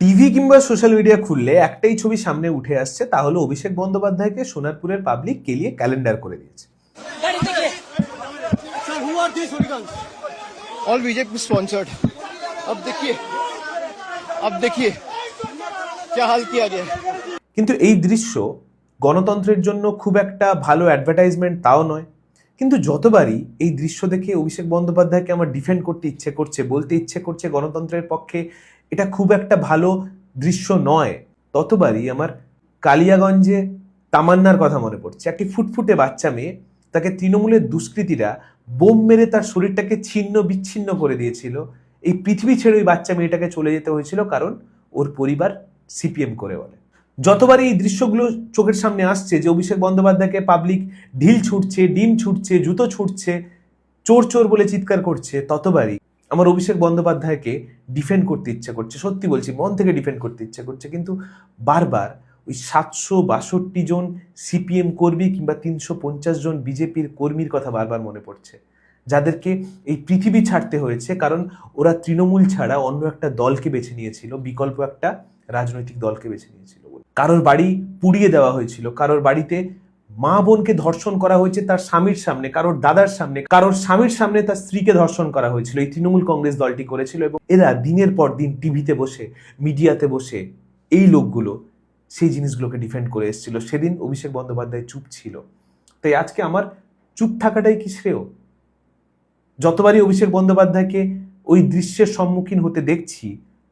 TV কিংবা social media খুললে একটাই ছবি সামনে উঠে আসছে, তা হলো অভিষেক বন্দ্যোপাধ্যায়কে সোনারপুরের পাবলিক কেলিয়ে ক্যালেন্ডার করে দিয়েছে। All BJP sponsored. अब देखिए क्या हाल किया गया। কিন্তু এই দৃশ্য গণতন্ত্রের জন্য খুব একটা ভালো অ্যাডভার্টাইজমেন্ট তাও নয়। কিন্তু যতবারই এই দৃশ্য দেখে অভিষেক বন্দ্যোপাধ্যায়কে আমার ডিফেন্ড করতে ইচ্ছে করছে, বলতে ইচ্ছে করছে গণতন্ত্রের পক্ষে এটা খুব একটা ভালো দৃশ্য নয়, ততবারই আমার কালিয়াগঞ্জে তামান্নার কথা মনে পড়ছে। একটি ফুটফুটে বাচ্চা মেয়ে, তাকে তৃণমূলের দুষ্কৃতীরা বোম মেরে তার শরীরটাকে ছিন্ন বিচ্ছিন্ন করে দিয়েছিল। এই পৃথিবী ছেড়ে ওই বাচ্চা মেয়েটাকে চলে যেতে হয়েছিল কারণ ওর পরিবার সিপিএম করে বলে। যতবারই এই দৃশ্যগুলো চোখের সামনে আসছে যে অভিষেক বন্দ্যোপাধ্যায়কে পাবলিক ঢিল ছুটছে, ডিম ছুটছে, জুতো ছুটছে, চোর চোর বলে চিৎকার করছে, ততবারই আমার অভিষেক বন্দ্যোপাধ্যায়কে ডিফেন্ড করতে ইচ্ছে করছে। সত্যি বলছি, মন থেকে ডিফেন্ড করতে ইচ্ছে করছে, কিন্তু বারবার ওই 762 জন সিপিএম কর্মী কিংবা 350 জন বিজেপির কর্মীর কথা বারবার মনে পড়ছে, যাদেরকে এই পৃথিবী ছাড়তে হয়েছে কারণ ওরা তৃণমূল ছাড়া অন্য একটা দলকে বেছে নিয়েছিল, বিকল্প একটা রাজনৈতিক দলকে বেছে নিয়েছিল। কারোর বাড়ি পুড়িয়ে দেওয়া হয়েছিল, কারোর বাড়িতে মা বোনকে ধর্ষণ করা হয়েছে তার স্বামীর সামনে, কারোর দাদার সামনে, কারোর স্বামীর সামনে তার স্ত্রীকে ধর্ষণ করা হয়েছিল। এই তৃণমূল কংগ্রেস দলটি করেছিল এবং এরা দিনের পর দিন টিভিতে বসে, মিডিয়াতে বসে এই লোকগুলো সেই জিনিসগুলোকে ডিফেন্ড করে এসেছিল। সেদিন অভিষেক বন্দ্যোপাধ্যায় চুপ ছিল, তাই আজকে আমার চুপ থাকাটাই কি শ্রেয়? যতবারই অভিষেক বন্দ্যোপাধ্যায়কে ওই দৃশ্যের সম্মুখীন হতে দেখছি,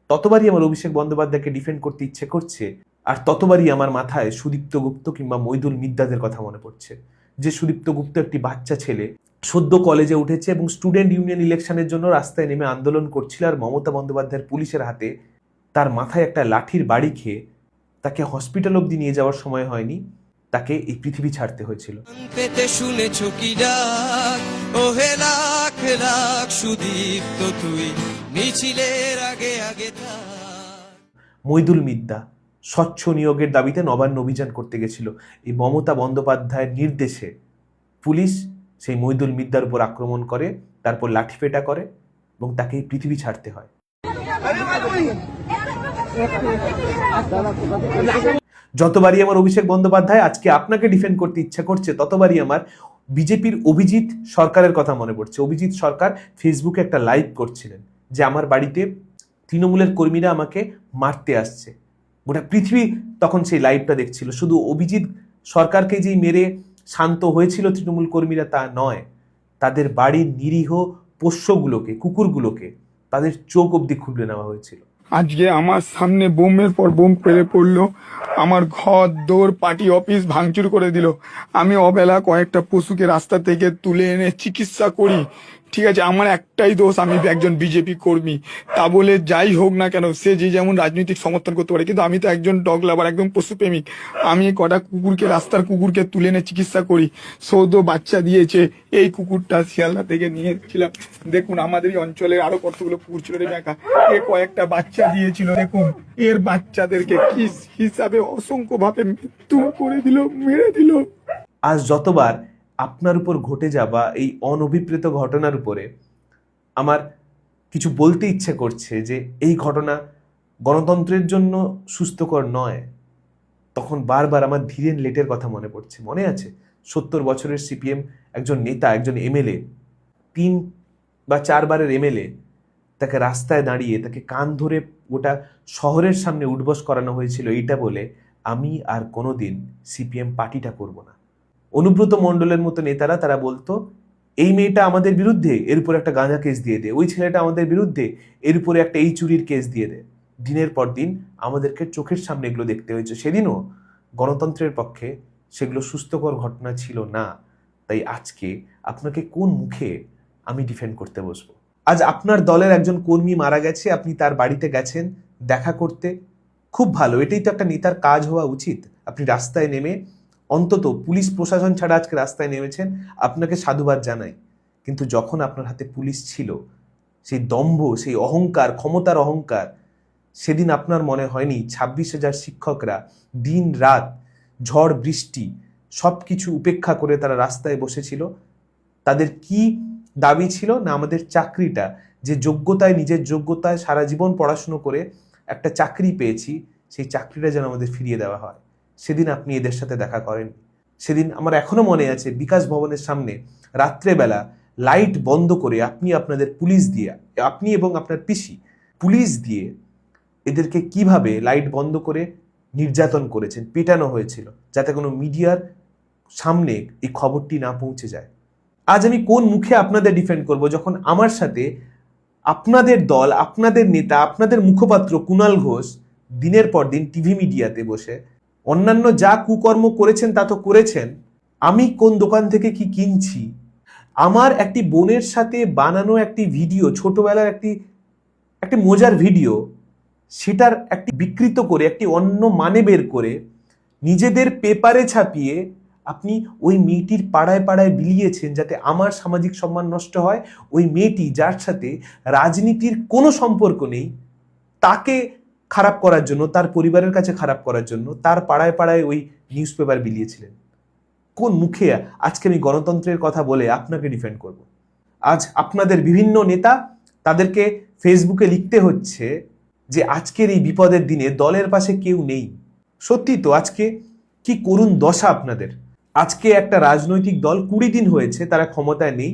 ততবারই আমার অভিষেক বন্দ্যোপাধ্যায়কে ডিফেন্ড করতে ইচ্ছে করছে, আর ততবারই আমার মাথায় সুদীপ্ত গুপ্ত কিংবা মইদুল মিদ্দাদের কথা মনে পড়ছে। যে সুদীপ্ত গুপ্ত একটি বাচ্চা ছেলে, সদ্য কলেজে উঠেছে এবং স্টুডেন্ট ইউনিয়ন ইলেকশনের জন্য রাস্তায় নেমে আন্দোলন করছিল, আর মমতা বন্দ্যোপাধ্যায়ের পুলিশের হাতে তার মাথায় একটা লাঠির বাড়ি খেয়ে তাকে হসপিটাল অবধি নিয়ে যাওয়ার সময় হয়নি, তাকে এই পৃথিবী ছাড়তে হয়েছিল। শুনেছো কি ডাক, ওহে লাখ লাখ সুদীপ্ত তুই মিছিলের আগে আগে থাক। মইদুল মিদ্দা স্বচ্ছ নিয়োগের দাবিতে নবান্ন অভিযান করতে গেছিল। এই মমতা বন্দ্যোপাধ্যায়ের নির্দেশে পুলিশ সেই মইদুল মিদ্দার উপর আক্রমণ করে, তারপর লাঠিপেটা করে এবং তাকে এই পৃথিবী ছাড়তে হয়। যতবারই আমার অভিষেক বন্দ্যোপাধ্যায় আজকে আপনাকে ডিফেন্ড করতে ইচ্ছা করছে, ততবারই আমার বিজেপির অভিজিৎ সরকারের কথা মনে পড়ছে। অভিজিৎ সরকার ফেসবুকে একটা লাইভ করছিলেন যে আমার বাড়িতে তৃণমূলের কর্মীরা আমাকে মারতে আসছে। গোটা পৃথিবী তখন সেই লাইভটা দেখছিল। শুধু অভিজিৎ সরকারকে যেই মেরে শান্ত হয়েছিল তৃণমূল কর্মীরা তা নয়, তাদের বাড়ির নিরীহ পোষ্যগুলোকে, কুকুরগুলোকে তাদের চোখ অবধি খুলে নেওয়া হয়েছিল। আজকে আমার সামনে বোমের পর বোম পেরে পড়লো, আমার ঘর দৌড় পার্টি অফিস ভাঙচুর করে দিল। আমি অবেলা কয়েকটা পশুকে রাস্তা থেকে তুলে এনে চিকিৎসা করি, ঠিক আছে? আমার একটাই দোষ, আমি একজন বিজেপি কর্মী। তা বলে যাই হোক না কেন, সে যে যেমন রাজনৈতিক সমর্থন করতে পারে, কিন্তু আমি তো একজন ডগ লাভার, একদম পশুপ্রেমিক। আমি কটা কুকুরকে, রাস্তার কুকুরকে তুলে এনে চিকিৎসা করি। সৌদ বাচ্চা দিয়েছে। এই কুকুরটা শিয়ালদা থেকে নিয়েছিলাম। দেখুন আমাদের এই অঞ্চলের আরো কতগুলো কুকুর ছিল রে দেখা, এ কয়েকটা বাচ্চা দিয়েছিল। দেখুন এর বাচ্চাদেরকে কি হিসাবে অসংখ্য ভাবে মৃত্যু করে দিল, মেরে দিল। আজ যতবার আপনার উপর ঘটে যাওয়া এই অনভিপ্রেত ঘটনার উপরে আমার কিছু বলতে ইচ্ছে করছে যে এই ঘটনা গণতন্ত্রের জন্য সুস্থকর নয়, তখন বারবার আমার ধীরেন লেটের কথা মনে পড়ছে। মনে আছে 70 বছরের সিপিএম একজন নেতা, একজন এমএলএ, 3 বা 4 বারের এমএলএ, তাকে রাস্তায় দাঁড়িয়ে তাকে কান ধরে গোটা শহরের সামনে উঠবস করানো হয়েছিল এইটা বলে, আমি আর কোনোদিন সিপিএম পার্টিটা করব না। অনুব্রত মণ্ডলের মতো নেতারা তারা বলতো এই মেয়েটা আমাদের বিরুদ্ধে, এর উপর একটা গাঁজা কেস দিয়ে দে, ওই ছেলেটা আমাদের বিরুদ্ধে, এর উপরে একটা এই চুরির কেস দিয়ে দে। দিনের পর দিন আমাদেরকে চোখের সামনে এগুলো দেখতে হয়েছে। সেদিনও গণতন্ত্রের পক্ষে সেগুলো সুস্থকর ঘটনা ছিল না। তাই আজকে আপনাকে কোন মুখে আমি ডিফেন্ড করতে বসবো? আজ আপনার দলের একজন কর্মী মারা গেছে, আপনি তার বাড়িতে গেছেন দেখা করতে, খুব ভালো, এটাই তো একটা নেতার কাজ হওয়া উচিত। আপনি রাস্তায় নেমে অন্তত পুলিশ প্রশাসন ছাড়া আজকে রাস্তায় নেমেছেন, আপনাকে সাধুবাদ জানাই। কিন্তু যখন আপনার হাতে পুলিশ ছিল, সেই দম্ভ, সেই অহংকার, ক্ষমতার অহংকার, সেদিন আপনার মনে হয়নি 26,000 শিক্ষকরা দিন রাত ঝড় বৃষ্টি সব কিছু উপেক্ষা করে তারা রাস্তায় বসেছিল? তাদের কি দাবি ছিল? না আমাদের চাকরিটা, যে যোগ্যতায়, নিজের যোগ্যতায় সারা জীবন পড়াশুনো করে একটা চাকরি পেয়েছি, সেই চাকরিটা যেন আমাদের ফিরিয়ে দেওয়া হয়। সেদিন আপনি এদের সাথে দেখা করেন। সেদিন আমার এখনো মনে আছে, বিকাশ ভবনের সামনে রাত্রেবেলা লাইট বন্ধ করে আপনি আপনাদের পুলিশ দিয়ে, আপনি এবং আপনার পিসি পুলিশ দিয়ে এদেরকে কিভাবে লাইট বন্ধ করে নির্যাতন করেছেন, পেটানো হয়েছিল, যাতে কোনো মিডিয়ার সামনে এই খবরটি না পৌঁছে যায়। আজ আমি কোন মুখে আপনাদের ডিফেন্ড করব, যখন আমার সাথে আপনাদের দল, আপনাদের নেতা, আপনাদের মুখপাত্র কুণাল ঘোষ দিনের পর দিন টিভি মিডিয়াতে বসে অন্যান্য যা কুকর্ম করেছেন তা তো করেছেন, আমি কোন দোকান থেকে কি কিনছি, আমার একটি বোনের সাথে বানানো একটি ভিডিও, ছোটবেলার একটি মজার ভিডিও, সেটার একটি বিকৃত করে একটি অন্য মানে বের করে নিজেদের পেপারে ছাপিয়ে আপনি ওই মেয়েটির পাড়ায় পাড়ায় বিলিয়েছেন, যাতে আমার সামাজিক সম্মান নষ্ট হয়। ওই মেয়েটি যার সাথে রাজনীতির কোনো সম্পর্ক নেই, তাকে খারাপ করার জন্য, তার পরিবারের কাছে খারাপ করার জন্য তার পাড়ায় পাড়ায় ওই নিউজ পেপার বিলিয়েছিলেন। কোন মুখে আজকে আমি গণতন্ত্রের কথা বলে আপনাকে ডিফেন্ড করব? আজ আপনাদের বিভিন্ন নেতা, তাদেরকে ফেসবুকে লিখতে হচ্ছে যে আজকের এই বিপদের দিনে দলের পাশে কেউ নেই। সত্যি তো, আজকে কি করুণ দশা আপনাদের। আজকে একটা রাজনৈতিক দল 20 দিন হয়েছে তারা ক্ষমতায় নেই,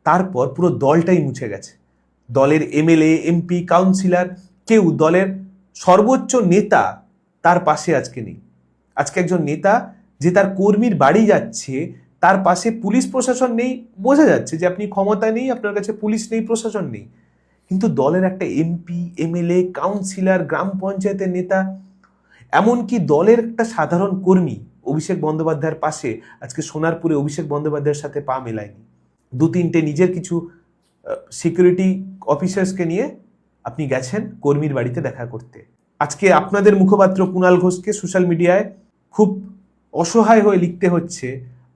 তারপর পুরো দলটাই মুছে গেছে। দলের এমএলএ, এমপি, কাউন্সিলর, কেউ, দলের সর্বোচ্চ নেতা তার পাশে আজকে নেই। আজকে একজন নেতা যে তার কর্মীর বাড়ি যাচ্ছে, তার পাশে পুলিশ প্রশাসন নেই, বোঝা যাচ্ছে যে আপনি ক্ষমতা নেই, আপনার কাছে পুলিশ নেই, প্রশাসন নেই। কিন্তু দলের একটা এমপি, এমএলএ, কাউন্সিলর, গ্রাম পঞ্চায়েতের নেতা, এমনকি দলের একটা সাধারণ কর্মী অভিষেক বন্দ্যোপাধ্যায়ের পাশে আজকে সোনারপুরে অভিষেক বন্দ্যোপাধ্যায়ের সাথে পা মেলায়নি। 2-3টে নিজের কিছু সিকিউরিটি অফিসার্সকে নিয়ে আপনি গেছেন কর্মীর বাড়িতে দেখা করতে। আজকে আপনাদের মুখপাত্র কুণাল ঘোষকে সোশ্যাল মিডিয়ায় খুব অসহায় হয়ে লিখতে হচ্ছে,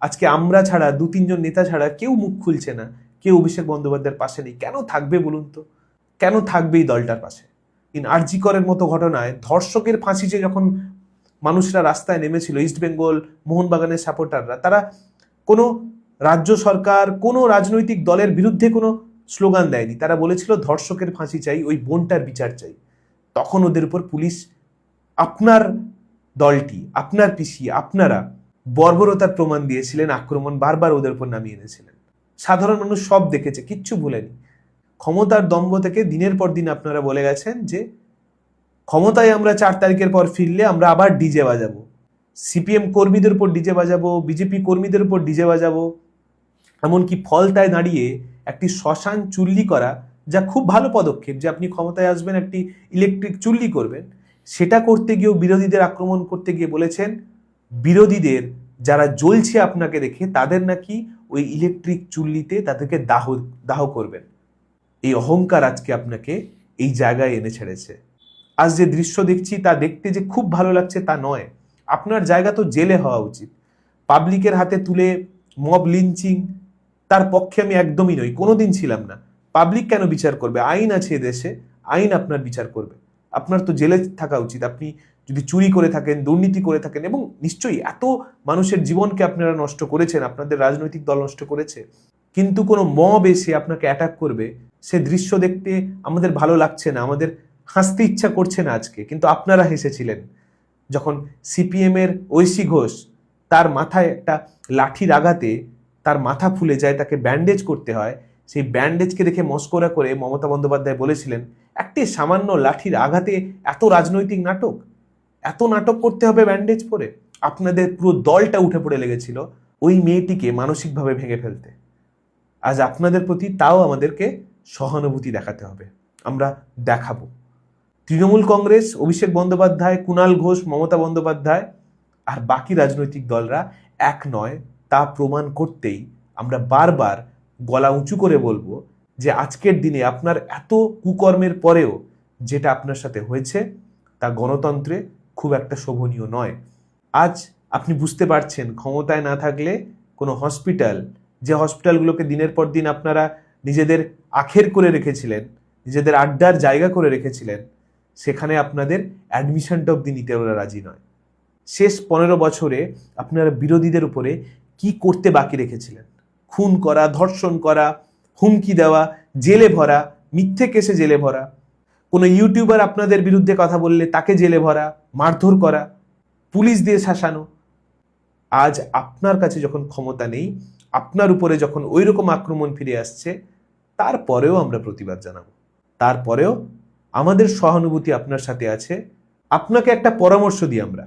আজকে আমরা ছাড়া, 2-3 জন নেতা ছাড়া কেউ মুখ খুলছে না, কেউ অভিষেক বন্দ্যোপাধ্যায়ের পাশে নেই। কেন থাকবে বলুন তো? কেন থাকবে এই দলটার পাশে? আরজি করের মতো ঘটনায় ধর্ষকের ফাঁসিতে যখন মানুষরা রাস্তায় নেমেছিল, ইস্টবেঙ্গল, মোহনবাগানের সাপোর্টাররা, তারা কোনো রাজ্য সরকার, কোনো রাজনৈতিক দলের বিরুদ্ধে কোনো স্লোগান দেয়নি। তারা বলেছিল ধর্ষকের ফাঁসি চাই, ওই বোনটার বিচার চাই। তখন ওদের উপর পুলিশ, আপনার দলটি, আপনার পিসি, আপনারা বর্বরতার প্রমাণ দিয়েছিলেন, আক্রমণ বারবার ওদের উপর নামিয়ে এনেছিলেন। সাধারণ মানুষ সব দেখেছে, কিচ্ছু ভুলেনি। ক্ষমতার দম্ভ থেকে দিনের পর দিন আপনারা বলে গেছেন যে ক্ষমতায় আমরা 4 তারিখের পর ফিরলে আমরা আবার ডিজে বাজাবো, সিপিএম কর্মীদের উপর ডিজে বাজাবো, বিজেপি কর্মীদের উপর ডিজে বাজাবো। এমনকি ফলতায় দাঁড়িয়ে একটি শ্মশান চুল্লি করা, যা খুব ভালো পদক্ষেপ, যে আপনি ক্ষমতায় আসবেন, একটি ইলেকট্রিক চুল্লি করবেন, সেটা করতে গিয়েও বিরোধীদের আক্রমণ করতে গিয়ে বলেছেন বিরোধীদের যারা জ্বলছে আপনাকে দেখে, তাদের নাকি ওই ইলেকট্রিক চুল্লিতে তাদেরকে দাহ করবেন। এই অহংকার আজকে আপনাকে এই জায়গায় এনে ছেড়েছে। আজ যে দৃশ্য দেখছি তা দেখতে যে খুব ভালো লাগছে তা নয়। আপনার জায়গা তো জেলে হওয়া উচিত। পাবলিকের হাতে তুলে মব লিঞ্চিং, তার পক্ষে আমি একদমই নই, কোনোদিন ছিলাম না। পাবলিক কেন বিচার করবে? আইন আছে দেশে, আইন আপনার বিচার করবে। আপনার তো জেলে থাকা উচিত। আপনি যদি চুরি করে থাকেন, দুর্নীতি করে থাকেন, এবং নিশ্চয়ই এত মানুষের জীবনকে আপনারা নষ্ট করেছেন, আপনাদের রাজনৈতিক দল নষ্ট করেছে, কিন্তু কোনো মব এসে আপনাকে অ্যাটাক করবে, সে দৃশ্য দেখতে আমাদের ভালো লাগছে না, আমাদের হাসতে ইচ্ছা করছে না আজকে। কিন্তু আপনারা হেসেছিলেন যখন সিপিএম এর ঐশী ঘোষ, তার মাথায় একটা লাঠির আঘাতে তার মাথা ফুলে যায়, তাকে ব্যান্ডেজ করতে হয়। সেই ব্যান্ডেজকে দেখে মস্করা করে মমতা বন্দ্যোপাধ্যায় বলেছিলেন, একটি সামান্য লাঠির আঘাতে এত রাজনৈতিক নাটক, এত নাটক করতে হবে ব্যান্ডেজ পরে? আপনাদের পুরো দলটা উঠে পড়ে লেগেছিল ওই মেয়েটিকে মানসিকভাবে ভেঙে ফেলতে। আজ আপনাদের প্রতি তাও আমাদেরকে সহানুভূতি দেখাতে হবে, আমরা দেখাবো। তৃণমূল কংগ্রেস, অভিষেক বন্দ্যোপাধ্যায়, কুণাল ঘোষ, মমতা বন্দ্যোপাধ্যায় আর বাকি রাজনৈতিক দলরা এক নয়, তা প্রমাণ করতেই আমরা বারবার গলা উঁচু করে বলবো যে আজকের দিনে আপনার এত কুকর্মের পরেও যেটা আপনার সাথে হয়েছে তা গণতন্ত্রে খুব একটা শোভনীয় নয়। আজ আপনি বুঝতে পারছেন ক্ষমতায় না থাকলে কোনো হসপিটাল, যে হসপিটালগুলোকে দিনের পর দিন আপনারা নিজেদের আখের করে রেখেছিলেন, নিজেদের আড্ডার জায়গা করে রেখেছিলেন, সেখানে আপনাদের অ্যাডমিশনটা অবধি নিতে ওরা রাজি নয়। শেষ 15 বছরে আপনারা বিরোধীদের উপরে কি করতে বাকি রেখেছিলেন? খুন করা, ধর্ষণ করা, হুমকি দেওয়া, জেলে ভরা, মিথ্যে কেসে জেলে ভরা। কোনো ইউটিউবার আপনাদের বিরুদ্ধে কথা বললে তাকে জেলে ভরা, মারধর করা, পুলিশ দিয়ে শাসানো। আজ আপনার কাছে যখন ক্ষমতা নেই, আপনার উপরে যখন ওই রকম আক্রমণ ফিরে আসছে, তারপরেও আমরা প্রতিবাদ জানাবো। তারপরেও আমাদের সহানুভূতি আপনার সাথে আছে। আপনাকে একটা পরামর্শ দিই আমরা,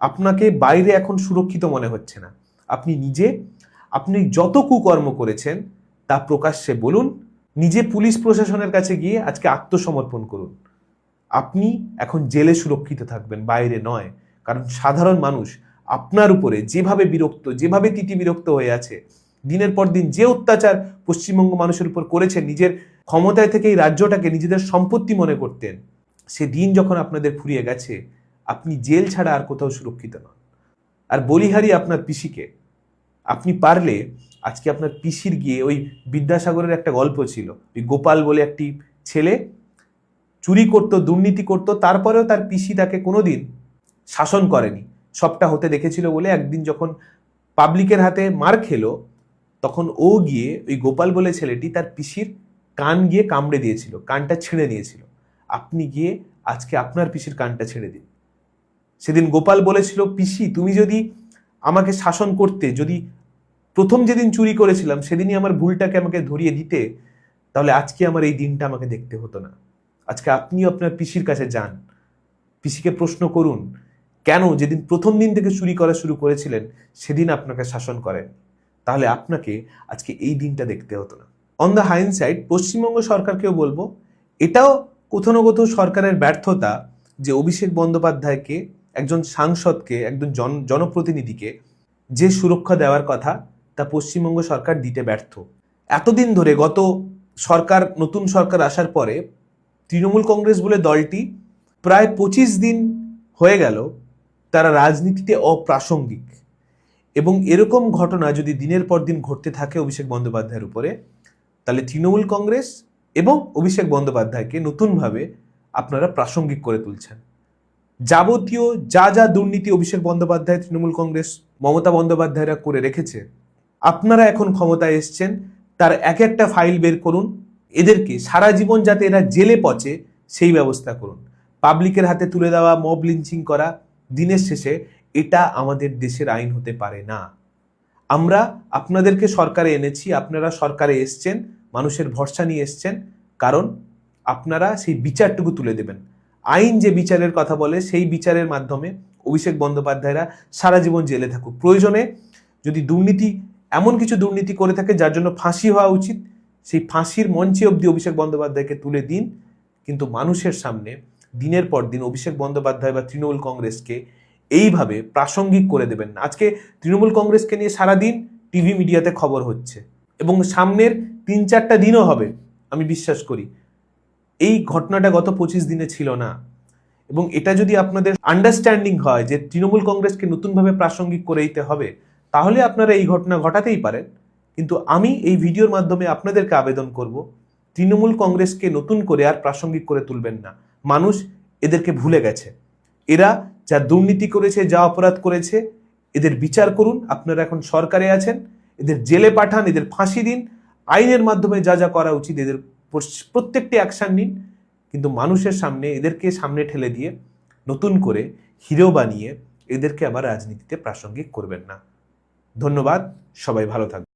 আপনাকে বাইরে এখন সুরক্ষিত মনে হচ্ছে না। আপনি যত কুকর্ম করেছেন তা প্রকাশ্যে বলুন, নিজে পুলিশ প্রশাসনের কাছে গিয়ে আজকে আত্মসমর্পণ করুন। আপনি এখন জেলে সুরক্ষিত থাকবেন, বাইরে নয়। কারণ সাধারণ মানুষ আপনার উপরে যেভাবে বিরক্ত, যেভাবে তিতিবিরক্ত হয়ে আছে, দিনের পর দিন যে অত্যাচার পশ্চিমবঙ্গ মানুষের উপর করেছেন, নিজের ক্ষমতায় থেকে এই রাজ্যটাকে নিজেদের সম্পত্তি মনে করতেন, সে দিন যখন আপনাদের ফুরিয়ে গেছে, আপনি জেল ছাড়া আর কোথাও সুরক্ষিত নন। আর বলিহারি আপনার পিসিকে, আপনি পারলে আজকে আপনার পিসির গিয়ে, ওই বিদ্যাসাগরের একটা গল্প ছিল, ওই গোপাল বলে একটি ছেলে চুরি করত, দুর্নীতি করত, তারপরেও তার পিসি তাকে কোনোদিন শাসন করেনি। সবটা হতে দেখেছিল বলে একদিন যখন পাবলিকের হাতে মার খেলো, তখন ও গিয়ে, ওই গোপাল বলে ছেলেটি তার পিসির কান গিয়ে কামড়ে দিয়েছিল, কানটা ছিঁড়ে নিয়েছিল। আপনি গিয়ে আজকে আপনার পিসির কানটা ছেড়ে দিন। সেদিন গোপাল বলেছিল, পিসি তুমি যদি আমাকে শাসন করতে, যদি প্রথম যেদিন চুরি করেছিলাম সেদিনই আমার ভুলটাকে আমাকে ধরিয়ে দিতে, তাহলে আজকে আমার এই দিনটা আমাকে দেখতে হতো না। আজকে আপনিও আপনার পিসির কাছে যান, পিসিকে প্রশ্ন করুন, কেন যেদিন প্রথম দিন থেকে চুরি করা শুরু করেছিলেন সেদিন আপনাকে শাসন করেন, তাহলে আপনাকে আজকে এই দিনটা দেখতে হতো না। অন দ্য হাইন্ডসাইড পশ্চিমবঙ্গ সরকারকেও বলবো, এটাও কোথাও না কোথাও সরকারের ব্যর্থতা যে অভিষেক বন্দ্যোপাধ্যায়কে, একজন সাংসদকে, একজন জনপ্রতিনিধিকে যে সুরক্ষা দেওয়ার কথা তা পশ্চিমবঙ্গ সরকার দিতে ব্যর্থ। এতদিন ধরে, গত সরকার, নতুন সরকার আসার পরে তৃণমূল কংগ্রেস বলে দলটি প্রায় 25 দিন হয়ে গেল তারা রাজনীতিতে অপ্রাসঙ্গিক। এবং এরকম ঘটনা যদি দিনের পর দিন ঘটতে থাকে অভিষেক বন্দ্যোপাধ্যায়ের উপরে, তাহলে তৃণমূল কংগ্রেস এবং অভিষেক বন্দ্যোপাধ্যায়কে নতুনভাবে আপনারা প্রাসঙ্গিক করে তুলছেন। যাবতীয় যা দুর্নীতি অভিষেক বন্দ্যোপাধ্যায়, তৃণমূল কংগ্রেস, মমতা বন্দ্যোপাধ্যায়রা করে রেখেছে, আপনারা এখন ক্ষমতায় এসছেন, তার এক একটা ফাইল বের করুন, এদেরকে সারা জীবন যাতে এরা জেলে পচে সেই ব্যবস্থা করুন। পাবলিকের হাতে তুলে দেওয়া, মব লিঞ্চিং করা, দিনের শেষে এটা আমাদের দেশের আইন হতে পারে না। আমরা আপনাদেরকে সরকারে এনেছি, আপনারা সরকারে এসছেন, মানুষের ভরসা নিয়ে এসছেন, কারণ আপনারা সেই বিচারটুকু তুলে দেবেন। আইন যে বিচারের কথা বলে, সেই বিচারের মাধ্যমে অভিষেক বন্দ্যোপাধ্যায়রা সারা জীবন জেলে থাকুক। প্রয়োজনে যদি দুর্নীতি, এমন কিছু দুর্নীতি করে থাকে যার জন্য ফাঁসি হওয়া উচিত, সেই ফাঁসির মঞ্চে অবধি অভিষেক বন্দ্যোপাধ্যায়কে তুলে দিন। কিন্তু মানুষের সামনে দিনের পর দিন অভিষেক বন্দ্যোপাধ্যায় বা তৃণমূল কংগ্রেসকে এইভাবে প্রাসঙ্গিক করে দেবেন না। আজকে তৃণমূল কংগ্রেসকে নিয়ে সারাদিন টিভি মিডিয়াতে খবর হচ্ছে, এবং সামনের 3-4টা দিনও হবে, আমি বিশ্বাস করি। এই ঘটনাটা গত 25 দিনে ছিল না। এবং এটা যদি আপনাদের আন্ডারস্ট্যান্ডিং হয় যে তৃণমূল কংগ্রেসকে নতুনভাবে প্রাসঙ্গিক করে দিতে হবে, তাহলে আপনারা এই ঘটনা ঘটাতেই পারেন। কিন্তু আমি এই ভিডিওর মাধ্যমে আপনাদেরকে আবেদন করব, তৃণমূল কংগ্রেসকে নতুন করে আর প্রাসঙ্গিক করে তুলবেন না। মানুষ এদেরকে ভুলে গেছে। এরা যা দুর্নীতি করেছে, যা অপরাধ করেছে, এদের বিচার করুন। আপনারা এখন সরকারে আছেন, এদের জেলে পাঠান, এদের ফাঁসি দিন, আইনের মাধ্যমে যা করা উচিত এদের প্রত্যেকটি অ্যাকশন নিন। কিন্তু মানুষের সামনে এদেরকে সামনে ঠেলে দিয়ে নতুন করে হিরো বানিয়ে এদেরকে আবার রাজনীতিতে প্রাসঙ্গিক করবেন না। ধন্যবাদ, সবাই ভালো থাকবেন।